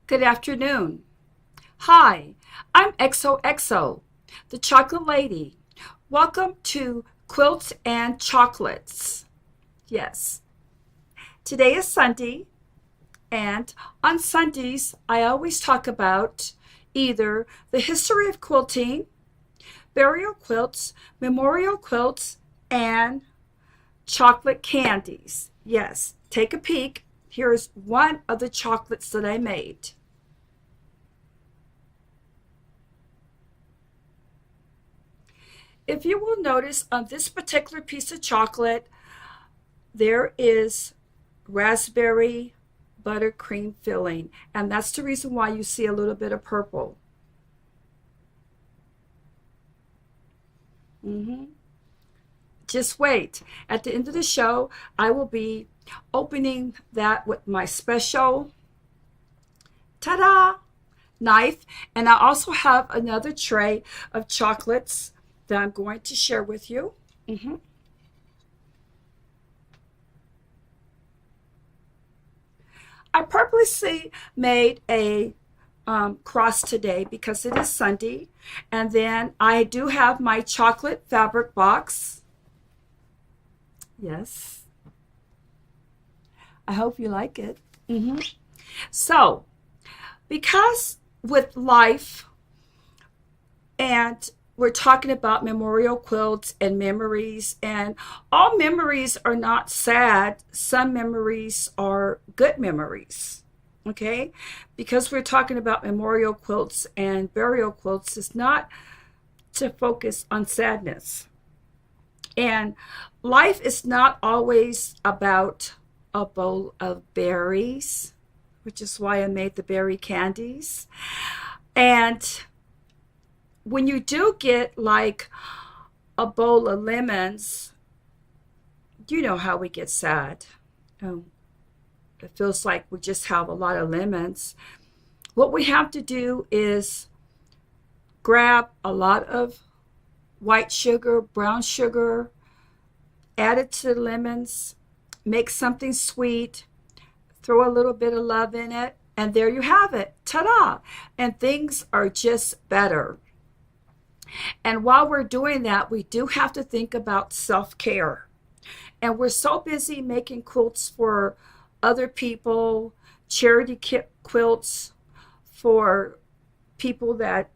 Good afternoon. Hi, I'm XOXO, the chocolate lady. Welcome to Quilts and Chocolates. Yes, today is Sunday, and on Sundays, I always talk about either the history of quilting, burial quilts, memorial quilts, and chocolate candies. Yes, take a peek. Here's one of the chocolates that I made. If you will notice on this particular piece of chocolate, there is raspberry buttercream filling, and that's the reason why you see a little bit of purple. hmm Just wait. At the end of the show, I will be opening that with my special, ta-da, knife, and I also have another tray of chocolates that I'm going to share with you. Mhm. I purposely made a cross today because it is Sunday. And then I do have my chocolate fabric box. Yes, I hope you like it. hmm So, because with life, and we're talking about memorial quilts and memories, and all memories are not sad. Some memories are good memories. Okay, because we're talking about memorial quilts and burial quilts, it's not to focus on sadness. And life is not always about a bowl of berries, which is why I made the berry candies. And when you do get like a bowl of lemons, you know how we get sad. Um, it feels like we just have a lot of lemons. What we have to do is grab a lot of white sugar, brown sugar, add it to the lemons, make something sweet, throw a little bit of love in it, and there you have it. Ta-da! And things are just better. And while we're doing that, we do have to think about self-care. And we're so busy making quilts for other people, charity quilts for people that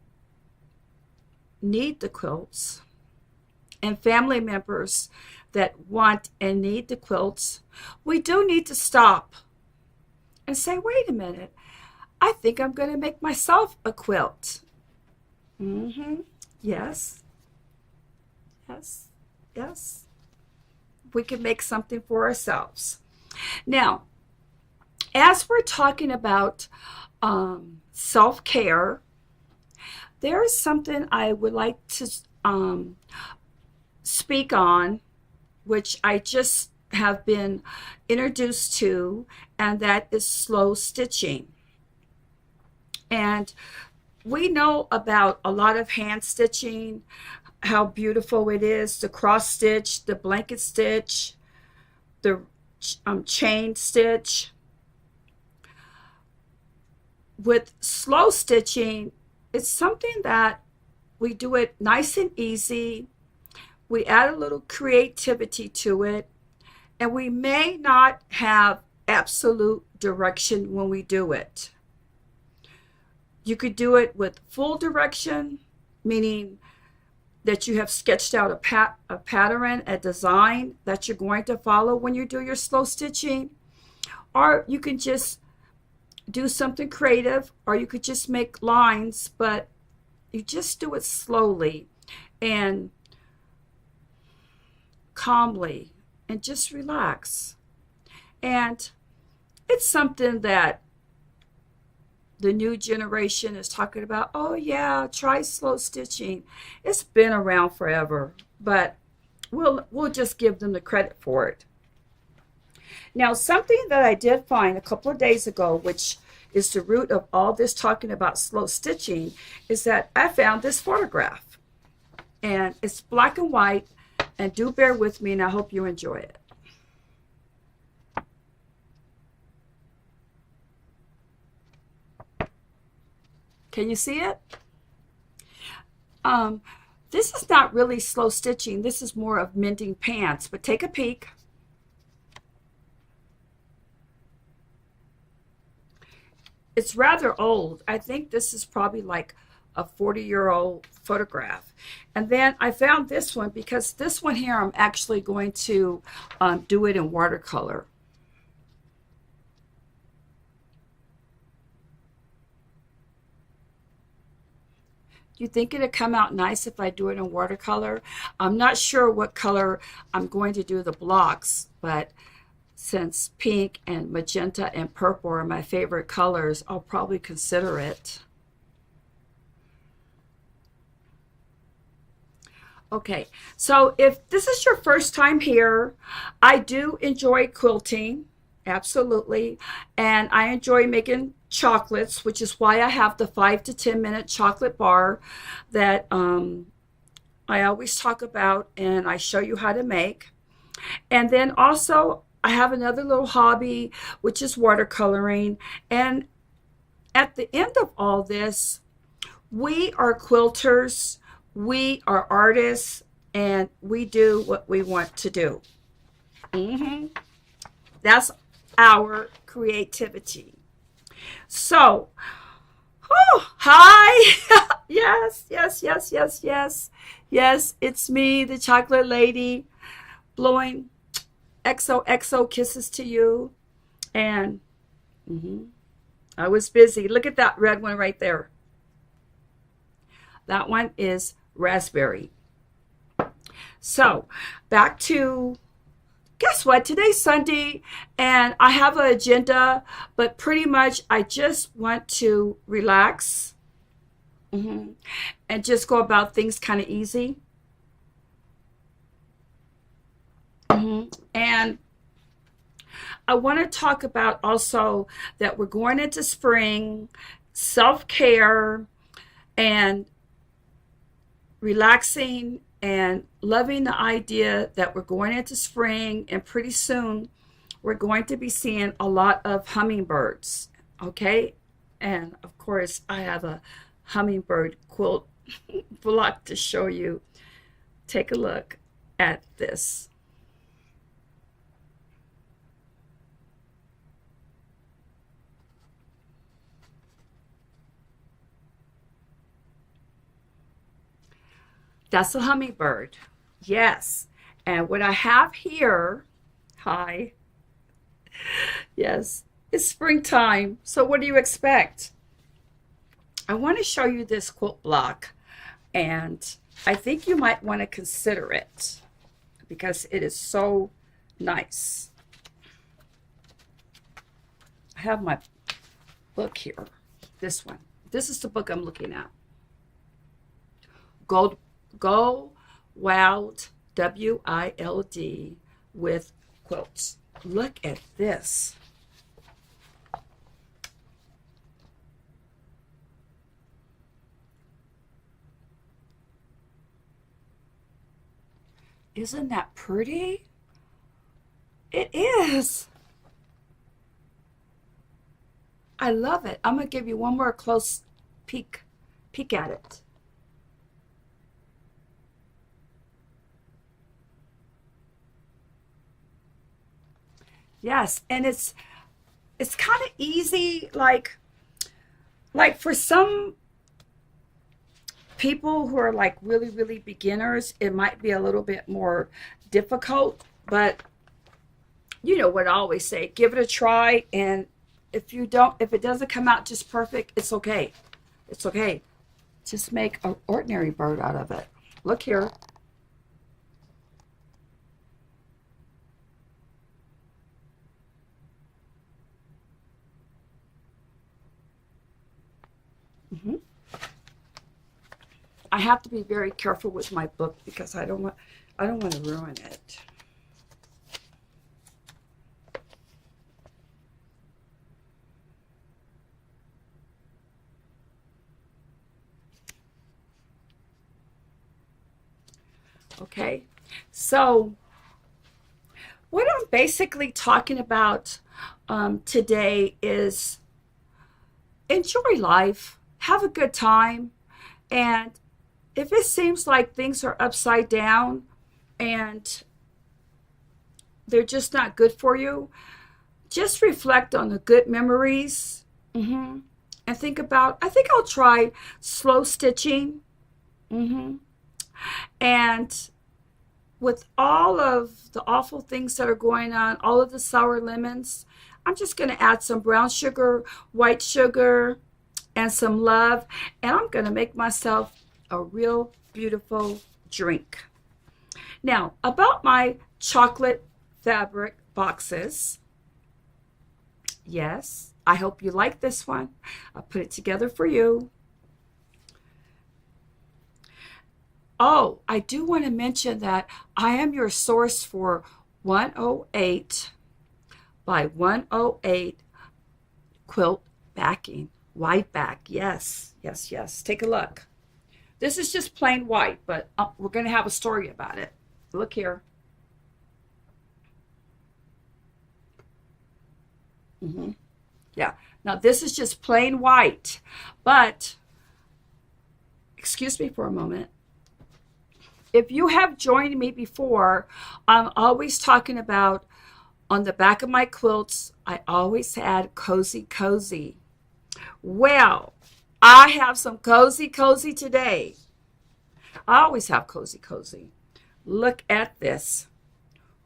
need the quilts, and family members that want and need the quilts. We do need to stop and say, wait a minute, I think I'm going to make myself a quilt. Mm-hmm. Yes, yes, yes. We can make something for ourselves. Now, as we're talking about self-care, there is something I would like to speak on, which I just have been introduced to, and that is slow stitching. And we know about a lot of hand stitching, how beautiful it is, the cross stitch, the blanket stitch, the chain stitch. With slow stitching, it's something that we do it nice and easy. We add a little creativity to it, and we may not have absolute direction when we do it. You could do it with full direction, meaning that you have sketched out a pattern, a design that you're going to follow when you do your slow stitching. Or you can just do something creative, or you could just make lines, but you just do it slowly and calmly and just relax. And it's something that the new generation is talking about. Oh yeah, try slow stitching. It's been around forever, but we'll just give them the credit for it. Now, something that I did find a couple of days ago, which is the root of all this talking about slow stitching, is that I found this photograph, and it's black and white, and do bear with me, and I hope you enjoy it. Can you see it? This is not really slow stitching. This is more of mending pants, but take a peek. It's rather old. I think this is probably like a 40-year-old photograph. And then I found this one because this one here I'm actually going to do it in watercolor. You think it'd come out nice if I do it in watercolor? I'm not sure what color I'm going to do the blocks, but since pink and magenta and purple are my favorite colors, I'll probably consider it. Okay, so if this is your first time here, I do enjoy quilting, absolutely, and I enjoy making chocolates, which is why I have the 5 to 10 minute chocolate bar that I always talk about and I show you how to make. And then also I have another little hobby, which is watercoloring. And at the end of all this, we are quilters, we are artists, and we do what we want to do. That's our creativity. So, oh, hi. Yes, yes, yes, yes, yes. Yes, it's me, the chocolate lady, blowing XOXO kisses to you. And I was busy. Look at that red one right there. That one is raspberry. So, back to, guess what? Today's Sunday, and I have an agenda, but pretty much I just want to relax and just go about things kind of easy. And I want to talk about also that we're going into spring, self-care, and relaxing and loving the idea that we're going into spring, and pretty soon we're going to be seeing a lot of hummingbirds. Okay, and of course I have a hummingbird quilt block to show you. Take a look at this. That's a hummingbird. Yes. And what I have here, hi, yes, it's springtime. So what do you expect? I want to show you this quilt block, and I think you might want to consider it because it is so nice. I have my book here, this one. This is the book I'm looking at. Go Wild, W-I-L-D, with quilts. Look at this. Isn't that pretty? It is. I love it. I'm going to give you one more close peek at it. Yes, and it's kind of easy, like for some people who are like really beginners, it might be a little bit more difficult, but you know what I always say, give it a try, and if it doesn't come out just perfect, it's okay. It's okay. Just make an ordinary bird out of it. Look here. I have to be very careful with my book because I don't want to ruin it. Okay, so what I'm basically talking about today is enjoy life. have a good time. And if it seems like things are upside down and they're just not good for you, just reflect on the good memories. And think about, I think I'll try slow stitching. And with all of the awful things that are going on, all of the sour lemons, I'm just going to add some brown sugar, white sugar, and some love. And I'm going to make myself a real beautiful drink. Now, about my chocolate fabric boxes. Yes, I hope you like this one. I put it together for you. Oh, I do want to mention that I am your source for 108 by 108 quilt backing. White back. Yes, yes, yes. Take a look. This is just plain white, but we're going to have a story about it. Look here. Yeah. Now this is just plain white, but excuse me for a moment. If you have joined me before, I'm always talking about on the back of my quilts, I always had cozy, cozy. Well, I have some cozy, cozy today. I always have cozy, cozy. Look at this.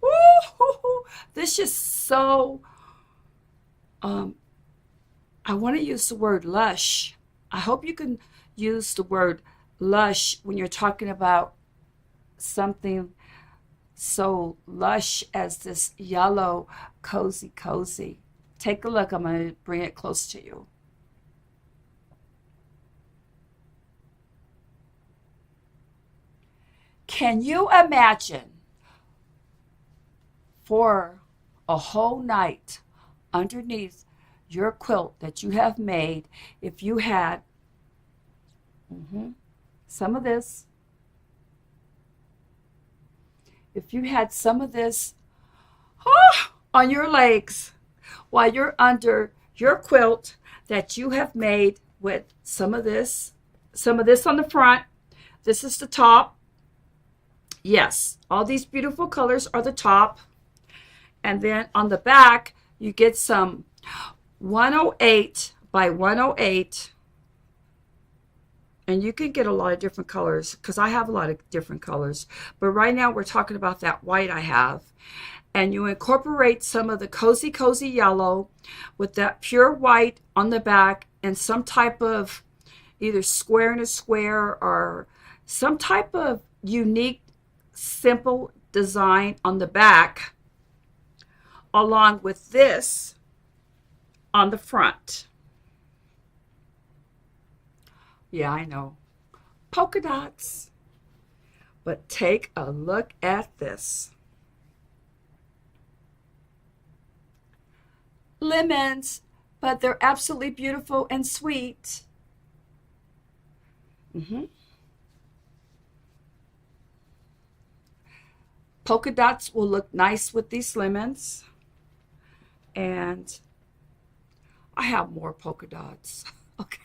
Woo-hoo-hoo. This is so, I want to use the word lush. I hope you can use the word lush when you're talking about something so lush as this yellow cozy, cozy. Take a look. I'm going to bring it close to you. Can you imagine for a whole night underneath your quilt that you have made if you had some of this, if you had some of this on your legs while you're under your quilt that you have made with some of this on the front. This is the top. Yes, all these beautiful colors are the top. And then on the back, you get some 108 by 108. And you can get a lot of different colors because I have a lot of different colors. But right now we're talking about that white I have. And you incorporate some of the cozy, cozy yellow with that pure white on the back and some type of either square and a square or some type of unique, simple design on the back along with this on the front. Yeah, I know. Polka dots. But take a look at this. Lemons, but they're absolutely beautiful and sweet. Polka dots will look nice with these lemons. And I have more polka dots. Okay.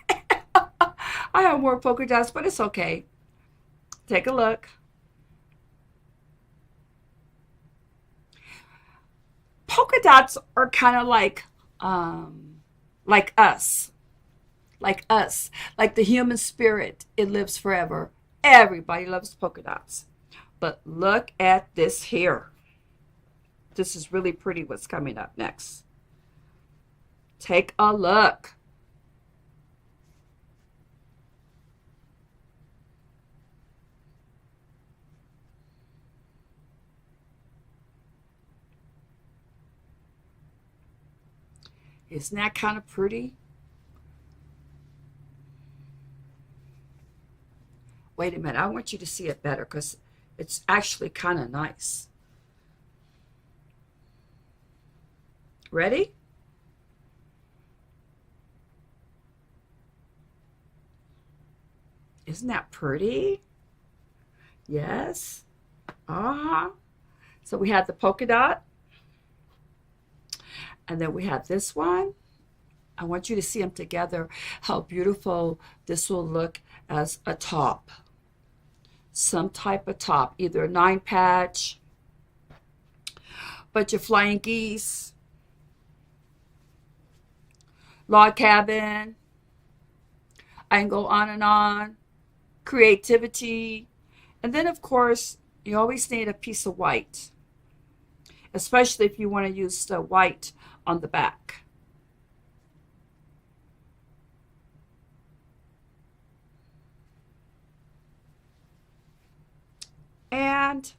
I have more polka dots, but it's okay. Take a look. Polka dots are kind of like us. Like us. Like the human spirit. It lives forever. Everybody loves polka dots. But look at this here. This is really pretty what's coming up next. Take a look. Isn't that kind of pretty? Wait a minute. I want you to see it better because it's actually kind of nice. Ready? Isn't that pretty? Yes. So we have the polka dot. And then we have this one. I want you to see them together, how beautiful this will look as a top. Some type of top, either a 9-patch, bunch of flying geese, log cabin. I can go on and on. Creativity. And then, of course, you always need a piece of white, especially if you want to use the white on the back. And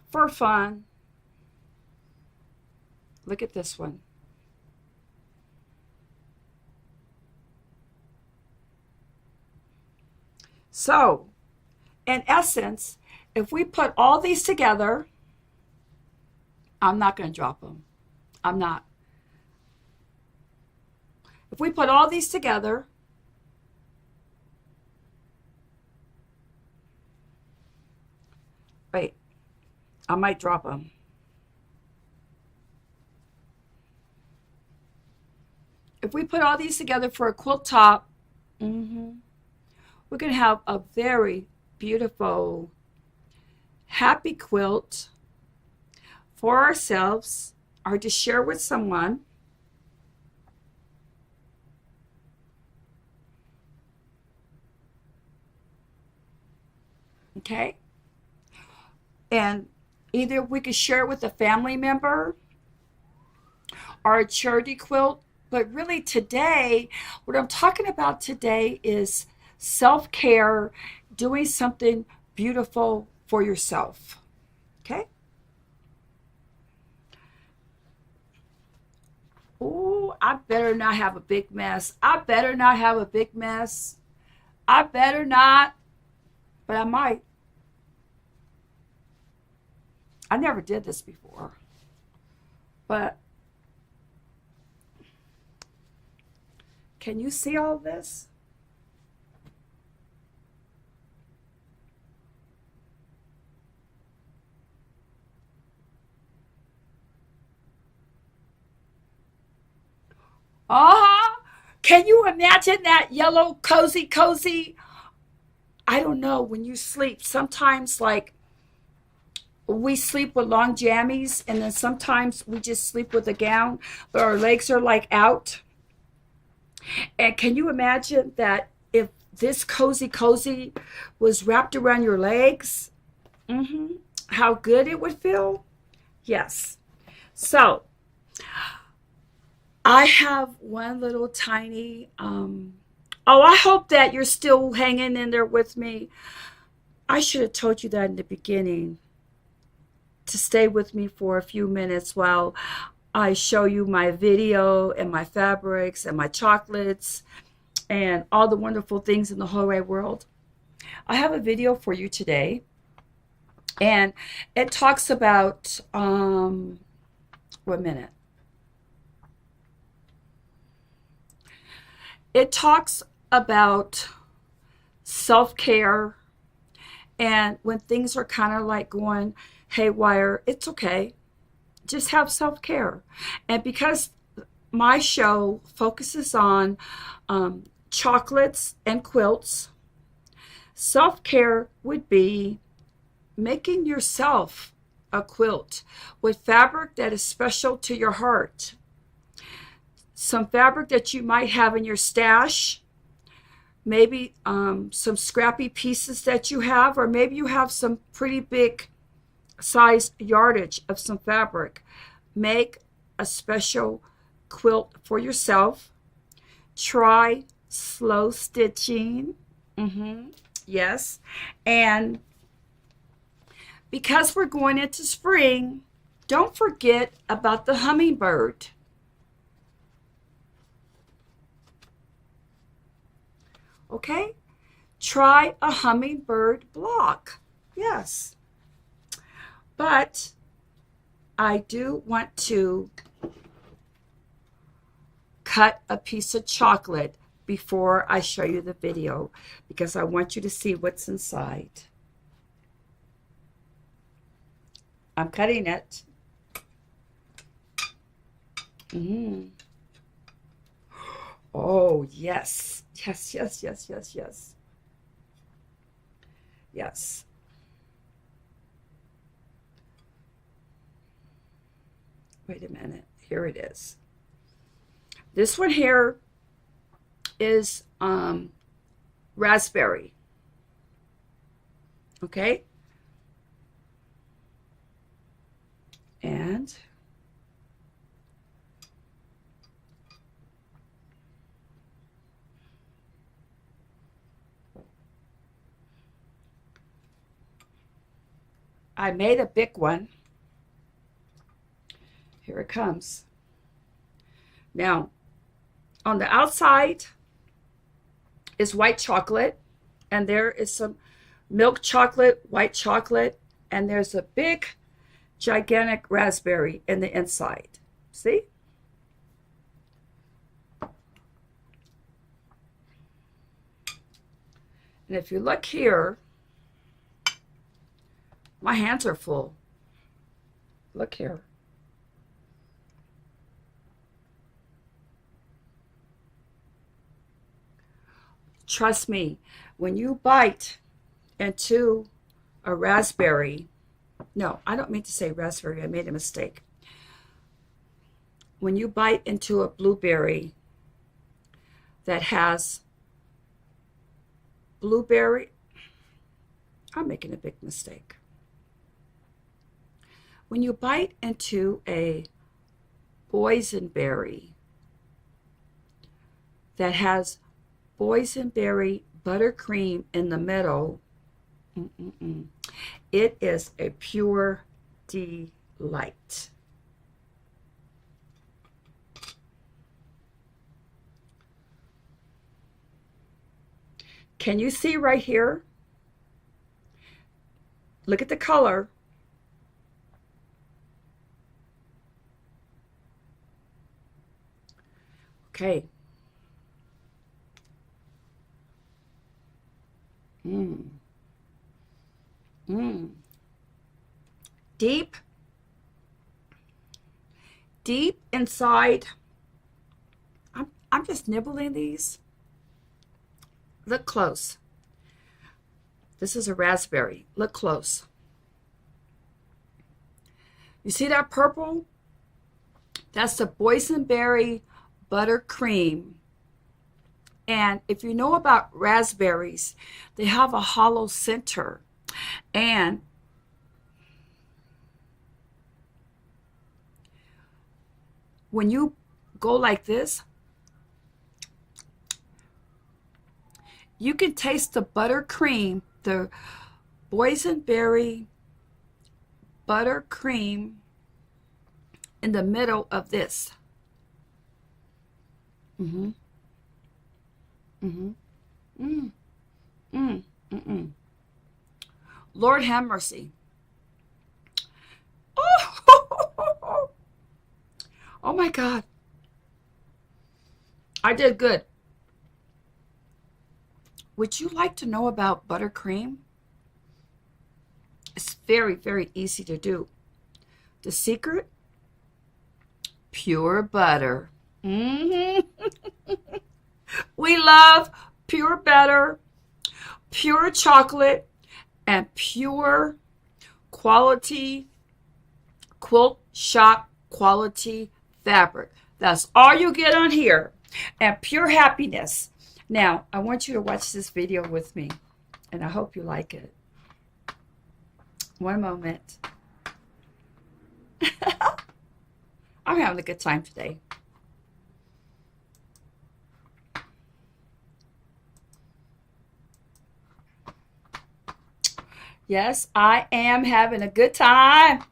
for fun, look at this one. So, in essence, if we put all these together, I'm not going to drop them. I'm not. If we put all these together, wait, I might drop them. If we put all these together for a quilt top, we're going to have a very beautiful, happy quilt for ourselves or to share with someone. Okay? And either we could share it with a family member or a charity quilt. But really today, what I'm talking about today is self-care, doing something beautiful for yourself. Okay? Oh, I better not have a big mess. I better not have a big mess. I better not, but I might. I never did this before, but can you see all this? Can you imagine that yellow cozy? I don't know, when you sleep, sometimes like we sleep with long jammies and then sometimes we just sleep with a gown, but our legs are like out. And can you imagine that if this cozy was wrapped around your legs? How good it would feel? Yes. So I have one little tiny, I hope that you're still hanging in there with me. I should have told you that in the beginning, to stay with me for a few minutes while I show you my video and my fabrics and my chocolates and all the wonderful things in the whole wide world. I have a video for you today, and it talks about, 1 minute. It talks about self-care, and when things are kind of like going haywire, it's okay. Just have self-care. And because my show focuses on chocolates and quilts, self-care would be making yourself a quilt with fabric that is special to your heart. Some fabric that you might have in your stash, maybe some scrappy pieces that you have, or maybe you have some pretty big size yardage of some fabric. Make a special quilt for yourself. Try slow stitching. Yes. And because we're going into spring, don't forget about the hummingbird. Okay? Try a hummingbird block. Yes. But I do want to cut a piece of chocolate before I show you the video, because I want you to see what's inside. I'm cutting it. Oh, yes. Yes, yes, yes, yes, yes. Yes. Wait a minute. Here it is. This one here is raspberry. Okay? And I made a big one. Here it comes. Now, on the outside is white chocolate, and there is some milk chocolate, white chocolate, and there's a big, gigantic raspberry in the inside. See? And if you look here, my hands are full. Look here. Trust me, when you bite into a raspberry, no, I don't mean to say raspberry, I made a mistake. When you bite into a blueberry that has blueberry, I'm making a big mistake. When you bite into a boysenberry that has boysenberry buttercream in the middle, it is a pure delight. Can you see right here? Look at the color. Okay. Mmm. Mmm. Deep inside. I'm just nibbling these. Look close. This is a raspberry. Look close. You see that purple? That's the boysenberry buttercream. And if you know about raspberries, they have a hollow center. And when you go like this, you can taste the buttercream, the boysenberry buttercream in the middle of this. Mm-hmm. Mm-hmm. Mm. Mm. Mm-mm. Lord have mercy. Oh, oh my God. I did good. Would you like to know about buttercream? It's very, very easy to do. The secret? Pure butter. Mm-hmm. We love pure butter, pure chocolate, and pure quality quilt shop quality fabric. That's all you get on here. And pure happiness. Now, I want you to watch this video with me, and I hope you like it. One moment. I'm having a good time today. Yes, I am having a good time.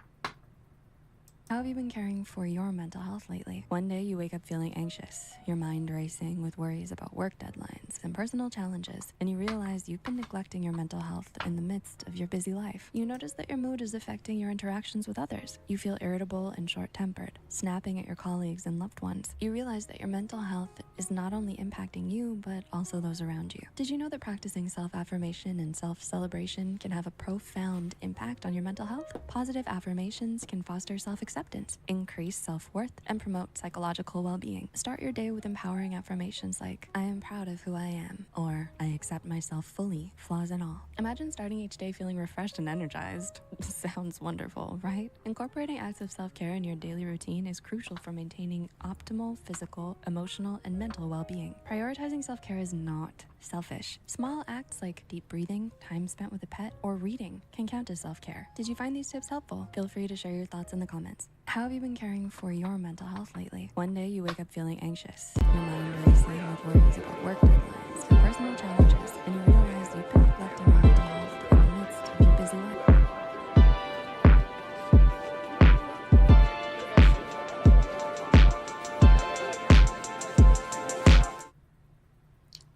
How have you been caring for your mental health lately? One day you wake up feeling anxious, your mind racing with worries about work deadlines and personal challenges, and you realize you've been neglecting your mental health in the midst of your busy life. You notice that your mood is affecting your interactions with others. You feel irritable and short-tempered, snapping at your colleagues and loved ones. You realize that your mental health is not only impacting you, but also those around you. Did you know that practicing self-affirmation and self-celebration can have a profound impact on your mental health? Positive affirmations can foster self-acceptance, acceptance, increase self-worth, and promote psychological well-being. Start your day with empowering affirmations like, I am proud of who I am, or I accept myself fully, flaws and all. Imagine starting each day feeling refreshed and energized. Sounds wonderful, right? Incorporating acts of self-care in your daily routine is crucial for maintaining optimal physical, emotional, and mental well-being. Prioritizing self-care is not selfish. Small acts like deep breathing, time spent with a pet, or reading can count as self-care. Did you find these tips helpful? Feel free to share your thoughts in the comments. How have you been caring for your mental health lately? One day you wake up feeling anxious, your mind racing with worries about work deadlines and personal challenges, and you realize you've been neglecting your mental health in the midst of your busy life.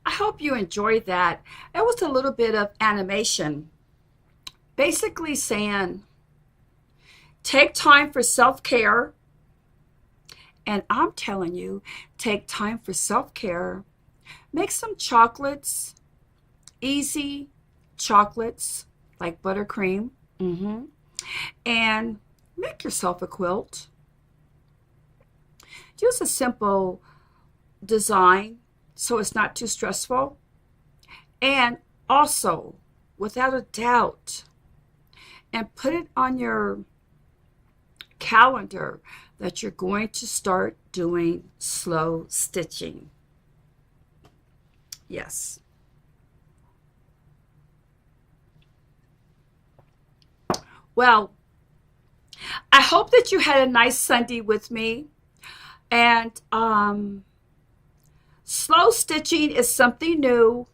I hope you enjoyed that. It was a little bit of animation, basically saying, take time for self-care. And I'm telling you, take time for self-care. Make some chocolates, easy chocolates like buttercream. And make yourself a quilt. Use a simple design so it's not too stressful. And also, without a doubt, and put it on your calendar that you're going to start doing slow stitching. Yes. Well, I hope that you had a nice Sunday with me. And slow stitching is something new.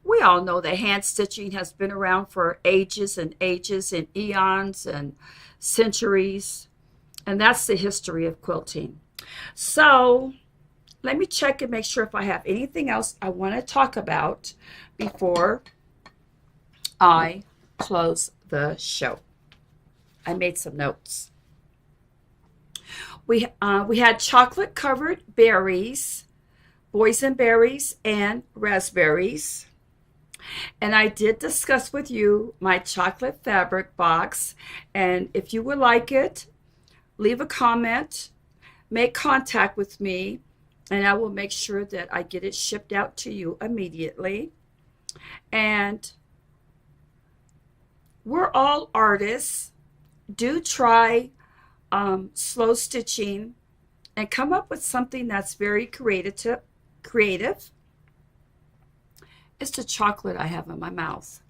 We all know that hand stitching has been around for ages and ages and eons and centuries. And that's the history of quilting. So let me check and make sure if I have anything else I want to talk about before I close the show. I made some notes. We had chocolate covered berries, boysenberries, and raspberries. And I did discuss with you my chocolate fabric box. And if you would like it, leave a comment, make contact with me, and I will make sure that I get it shipped out to you immediately. And we're all artists. Do try slow stitching and come up with something that's very creative. It's the chocolate I have in my mouth.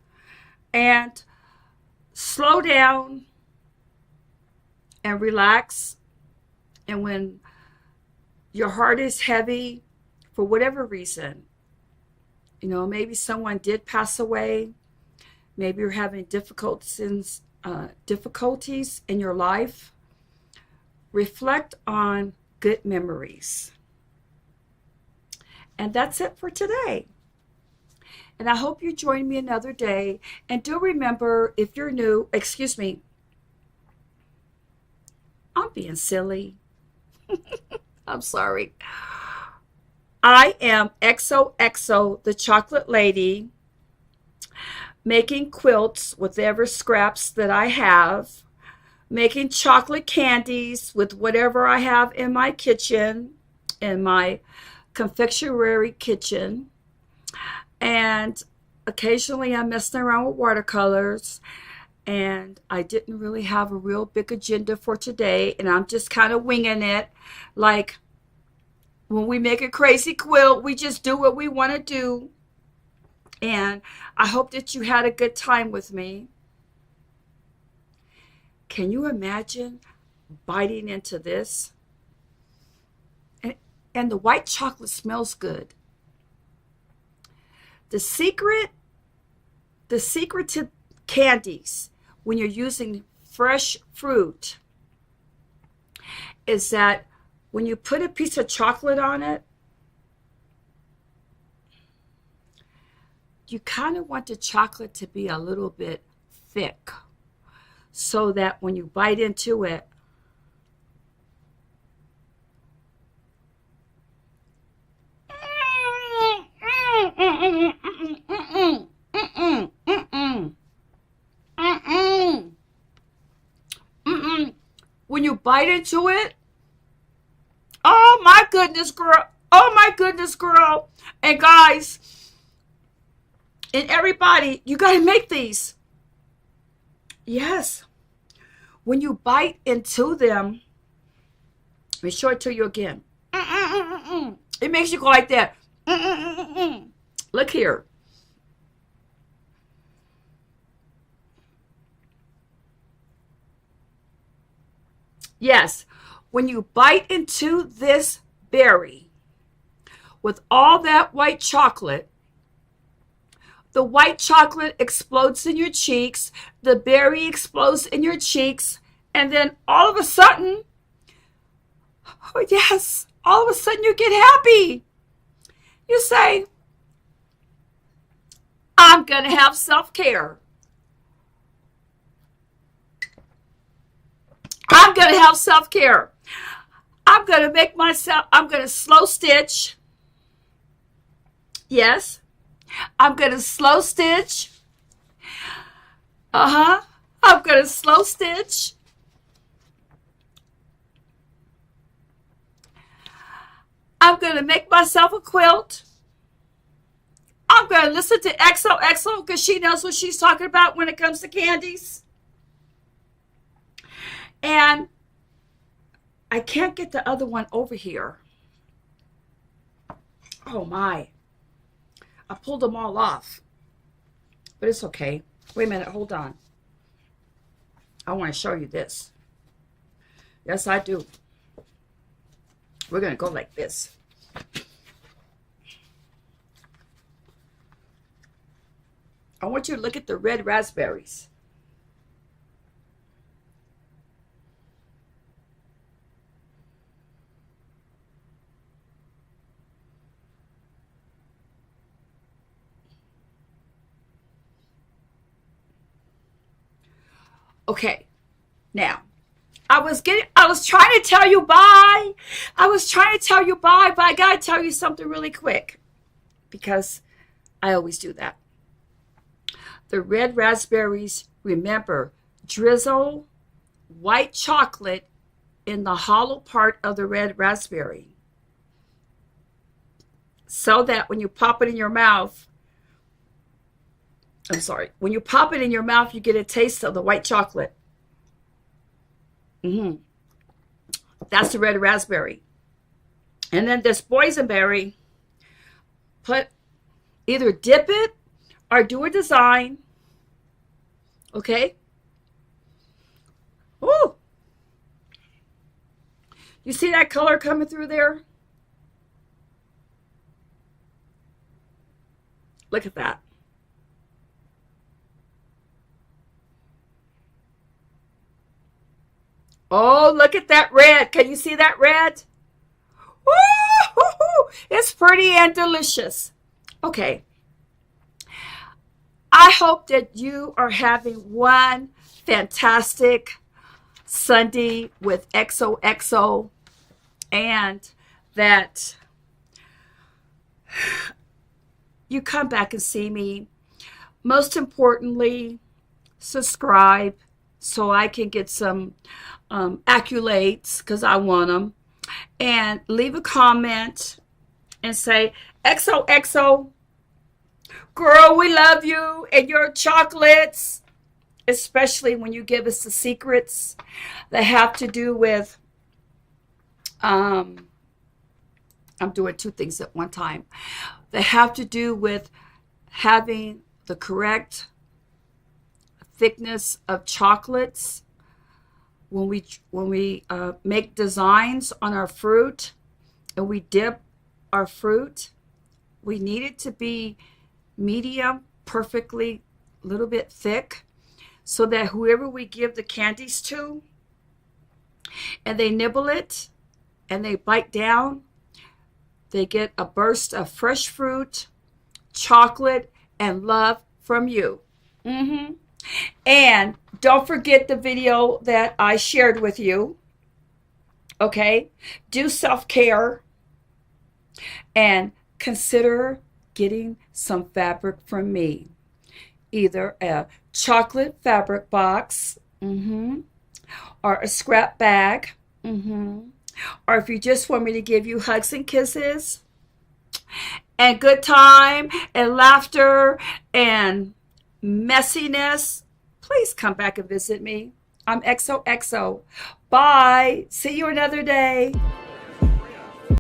And slow down and relax. And when your heart is heavy, for whatever reason, you know, maybe someone did pass away, maybe you're having difficulties in your life, reflect on good memories. And that's it for today. And I hope you join me another day. And do remember, if you're new, excuse me, I'm being silly. I'm sorry. I am XOXO, the chocolate lady, making quilts with whatever scraps that I have, making chocolate candies with whatever I have in my kitchen, in my confectionery kitchen. And occasionally I'm messing around with watercolors. And I didn't really have a real big agenda for today. And I'm just kind of winging it. Like when we make a crazy quilt, we just do what we want to do. And I hope that you had a good time with me. Can you imagine biting into this? And the white chocolate smells good. The secret to candies when you're using fresh fruit is that when you put a piece of chocolate on it, you kind of want the chocolate to be a little bit thick so that when you bite into it, when you bite into it, oh my goodness, girl. Oh my goodness, girl. And guys, and everybody, you got to make these. Yes. When you bite into them, let me show it to you again. It makes you go like that. Look here. Yes, when you bite into this berry with all that white chocolate, the white chocolate explodes in your cheeks, the berry explodes in your cheeks, and then all of a sudden, oh yes, all of a sudden you get happy. You say, I'm going to have self-care. I'm going to have self-care. I'm going to slow stitch. Yes. I'm going to slow stitch. I'm going to slow stitch. I'm going to make myself a quilt. I'm going to listen to XOXO because she knows what she's talking about when it comes to candies. And I can't get the other one over here. Oh my. I pulled them all off. But it's okay. Wait a minute. Hold on. I want to show you this. Yes, I do. We're going to go like this. I want you to look at the red raspberries. Okay, now, I was trying to tell you bye. I was trying to tell you bye, but I got to tell you something really quick because I always do that. The red raspberries, remember, drizzle white chocolate in the hollow part of the red raspberry so that when you pop it in your mouth, when you pop it in your mouth, you get a taste of the white chocolate. That's the red raspberry. And then this boysenberry, either dip it or do a design. Okay? Ooh. You see that color coming through there? Look at that. Oh, look at that red. Can you see that red? Woo-hoo-hoo. It's pretty and delicious. Okay. I hope that you are having one fantastic Sunday with XOXO and that you come back and see me. Most importantly, subscribe so I can get some accolades because I want them. And leave a comment and say, XOXO, girl, we love you and your chocolates, especially when you give us the secrets that have to do with, I'm doing two things at one time, that have to do with having the correct thickness of chocolates when we make designs on our fruit and we dip our fruit. We need it to be medium, perfectly, a little bit thick, so that whoever we give the candies to and they nibble it and they bite down, they get a burst of fresh fruit, chocolate, and love from you. And don't forget the video that I shared with you. Okay? Do self-care and consider getting some fabric from me. Either a chocolate fabric box, or a scrap bag. Or if you just want me to give you hugs and kisses and good time and laughter and messiness, please come back and visit me. I'm XOXO. Bye. See you another day.